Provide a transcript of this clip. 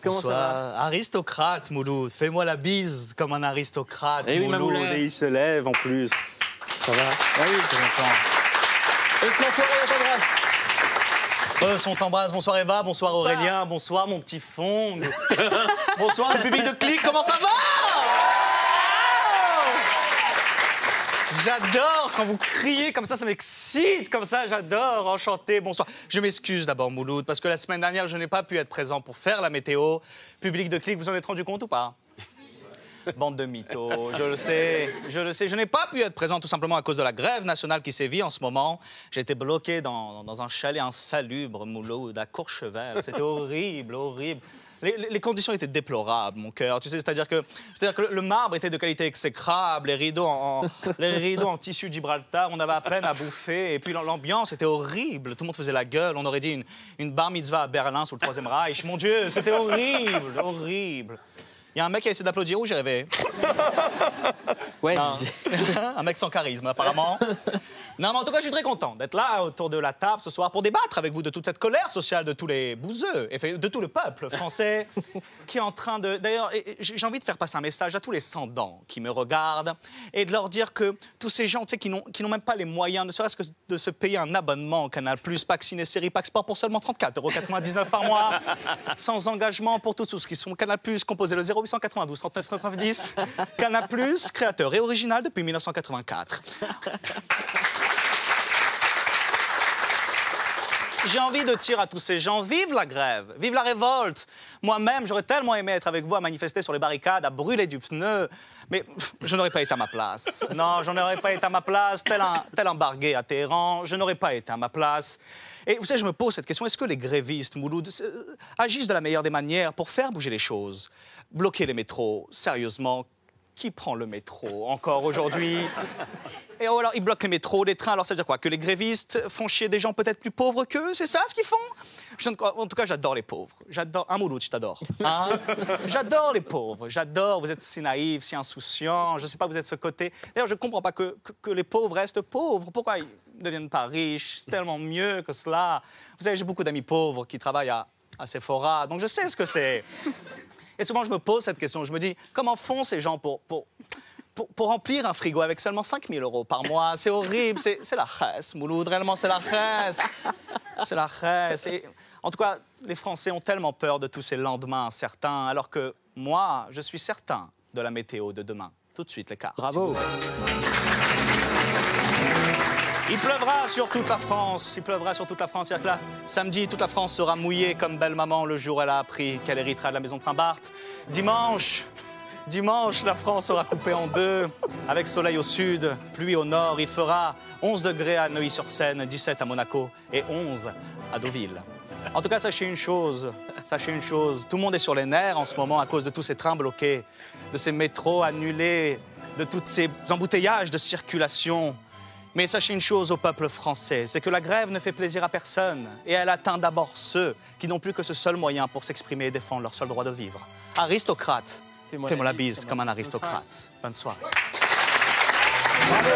comment ça va? Aristocrate, Mouloud. Fais-moi la bise comme un aristocrate, oui, Mouloud. Et il se lève en plus. Ça va? Oui, c'est longtemps. Et l'enfoiré, on t'embrasse. On t'embrasse. Bonsoir Eva, bonsoir Aurélien, bonsoir mon petit Fong. Bonsoir le public de Click, comment ça va? J'adore quand vous criez comme ça m'excite comme ça, j'adore, enchanté, bonsoir. Je m'excuse d'abord Mouloud, parce que la semaine dernière, je n'ai pas pu être présent pour faire la météo. Public de Click, vous en êtes rendu compte ou pas? Bande de mythos, je le sais. Je n'ai pas pu être présent tout simplement à cause de la grève nationale qui sévit en ce moment. J'ai été bloqué dans un chalet insalubre, Mouloud, à Courchevel. C'était horrible, horrible. Les conditions étaient déplorables, mon cœur. Tu sais, c'est-à-dire que le marbre était de qualité exécrable, les rideaux en tissu Gibraltar, on avait à peine à bouffer. Et puis l'ambiance était horrible. Tout le monde faisait la gueule. On aurait dit une bar mitzvah à Berlin sous le Troisième Reich. Mon Dieu, c'était horrible, horrible. Il y a un mec qui a essayé d'applaudir où j'ai rêvé. Ouais, un mec sans charisme, apparemment. Non, mais en tout cas, je suis très content d'être là, autour de la table, ce soir, pour débattre avec vous de toute cette colère sociale de tous les bouseux, et de tout le peuple français, qui est en train de... D'ailleurs, j'ai envie de faire passer un message à tous les sans-dents qui me regardent, et de leur dire que tous ces gens, tu sais, qui n'ont même pas les moyens, ne serait-ce que de se payer un abonnement au Canal+, Pack Ciné Série, Pack Sport pour seulement 34,99 € par mois, sans engagement pour tous ceux qui sont Canal+, composé le 0892 39 39 10, Canal+, créateur et original depuis 1984. J'ai envie de dire à tous ces gens, vive la grève, vive la révolte. Moi-même, j'aurais tellement aimé être avec vous à manifester sur les barricades, à brûler du pneu, mais je n'aurais pas été à ma place. Non, je n'aurais pas été à ma place, tel un barguet à Téhéran, je n'aurais pas été à ma place. Et vous savez, je me pose cette question, est-ce que les grévistes, Mouloud, agissent de la meilleure des manières pour faire bouger les choses? Bloquer les métros, sérieusement, qui prend le métro encore aujourd'hui? Et alors, ils bloquent les métros, les trains, alors ça veut dire quoi? Que les grévistes font chier des gens peut-être plus pauvres qu'eux? C'est ça ce qu'ils font? En tout cas, j'adore les pauvres. J'adore... Mouloud, je t'adore. Hein? J'adore les pauvres. J'adore, vous êtes si naïfs, si insouciants. Je sais pas, vous êt ce côté... D'ailleurs, je comprends pas que les pauvres restent pauvres. Pourquoi ils ne deviennent pas riches? C'est tellement mieux que cela. Vous savez, j'ai beaucoup d'amis pauvres qui travaillent à Sephora, donc je sais ce que c'est. Et souvent, je me pose cette question. Je me dis, comment font ces gens pour remplir un frigo avec seulement 5 000 € par mois? C'est horrible, c'est la chesse, Mouloud, réellement, c'est la chesse. C'est la chesse. Et, en tout cas, les Français ont tellement peur de tous ces lendemains incertains, alors que moi, je suis certain de la météo de demain. Tout de suite, les cartes. Bravo. Il pleuvra sur toute la France. Il pleuvra sur toute la France. C'est-à-dire que là, samedi, toute la France sera mouillée comme belle maman le jour où elle a appris qu'elle héritera de la maison de Saint-Barth. Dimanche, la France sera coupée en deux, avec soleil au sud, pluie au nord. Il fera 11 degrés à Neuilly-sur-Seine, 17 à Monaco et 11 à Deauville. En tout cas, sachez une chose, tout le monde est sur les nerfs en ce moment à cause de tous ces trains bloqués, de ces métros annulés, de tous ces embouteillages de circulation. Mais sachez une chose au peuple français, c'est que la grève ne fait plaisir à personne et elle atteint d'abord ceux qui n'ont plus que ce seul moyen pour s'exprimer et défendre leur seul droit de vivre. Aristocrate, fais-moi la bise comme un aristocrate. Bonne soirée. Bravo.